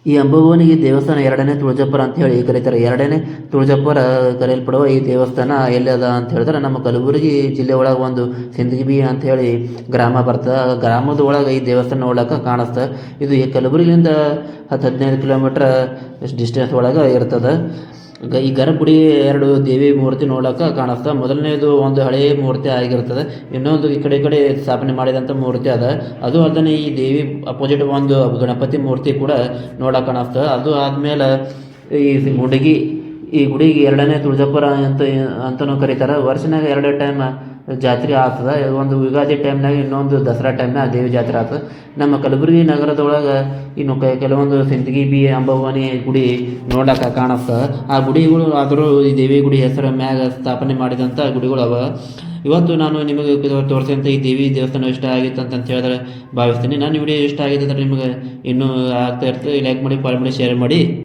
ಈ ಅಂಬಾಭವಾನಿ ದೇವಸ್ಥಾನ ಎರಡನೇ ತುಳಜಾಪುರ ಅಂತ ಹೇಳಿ ಕರೀತಾರೆ. ಎರಡನೇ ತುಳಜಾಪುರ ಕರೆಯಲ್ಪಡುವ ಈ ದೇವಸ್ಥಾನ ಎಲ್ಲಿ ಅಂತ ಹೇಳಿದ್ರೆ ನಮ್ಮ ಕಲಬುರಗಿ ಜಿಲ್ಲೆ ಒಳಗೆ ಒಂದು ಸಿಂದಗಿ ಅಂತ ಹೇಳಿ ಗ್ರಾಮ ಬರ್ತದೆ. ಆ ಗ್ರಾಮದ ಒಳಗೆ ಈ ದೇವಸ್ಥಾನ ನೋಡಕ್ಕೆ ಕಾಣಿಸ್ತ. ಇದು ಈ ಕಲಬುರಗಿಯಿಂದ 10-15 ಕಿಲೋಮೀಟ್ರ್ ಡಿಸ್ಟೆನ್ಸ್ ಒಳಗೆ ಇರ್ತದೆ. ಈ ಗರ್ಭಗುಡಿ ಎರಡು ದೇವಿ ಮೂರ್ತಿ ನೋಡಕ್ಕೆ ಕಾಣಿಸ್ತಾ. ಮೊದಲನೇದು ಒಂದು ಹಳೆಯ ಮೂರ್ತಿ ಆಗಿರ್ತದೆ, ಇನ್ನೊಂದು ಈ ಕಡೆ ಸ್ಥಾಪನೆ ಮಾಡಿದಂಥ ಮೂರ್ತಿ ಅದ. ಅದು ಅಲ್ಲದೆ ಈ ದೇವಿ ಅಪೋಸಿಟ್ ಒಂದು ಗಣಪತಿ ಮೂರ್ತಿ ಕೂಡ ನೋಡಕ್ಕೆ ಕಾಣಿಸ್ತದೆ. ಅದು ಆದಮೇಲೆ ಈ ಗುಡಿಗೆ ಎರಡನೇ ತುಳಜಾಪುರ ಅಂತಲೂ ಕರೀತಾರೆ. ವರ್ಷನಾಗ 2 ಟೈಮ್ ಜಾತ್ರೆ ಆಗ್ತದೆ. ಒಂದು ಯುಗಾದಿ ಟೈಮ್ನಾಗ, ಇನ್ನೊಂದು ದಸರಾ ಟೈಮ್ನಾಗ ದೇವಿ ಜಾತ್ರೆ ಆಗ್ತದೆ. ನಮ್ಮ ಕಲಬುರಗಿ ನಗರದೊಳಗೆ ಇನ್ನು ಕೆಲವೊಂದು ಸಿಂದಗಿ ಅಂಬಾಭವಾನಿ ಗುಡಿ ನೋಡಕ್ಕೆ ಕಾಣಿಸ್ತದೆ. ಆ ಗುಡಿಗಳು ಆದರೂ ಈ ದೇವಿ ಗುಡಿ ಹೆಸರ ಮ್ಯಾಗ ಸ್ಥಾಪನೆ ಮಾಡಿದಂಥ ಗುಡಿಗಳು ಅವ. ಇವತ್ತು ನಾನು ನಿಮಗೆ ತೋರಿಸಿದಂಥ ಈ ದೇವಿ ದೇವಸ್ಥಾನ ಇಷ್ಟ ಆಗಿತ್ತು ಅಂತ ಹೇಳಿದ್ರೆ ಭಾವಿಸ್ತೀನಿ. ನಾನು ವಿಡಿಯೋ ಇಷ್ಟ ಆಗಿದೆ ಅಂದರೆ ನಿಮಗೆ ಇನ್ನೂ ಆಗ್ತಾ ಇರ್ತದೆ. ಲೈಕ್ ಮಾಡಿ, ಫಾಲೋ ಮಾಡಿ, ಶೇರ್ ಮಾಡಿ.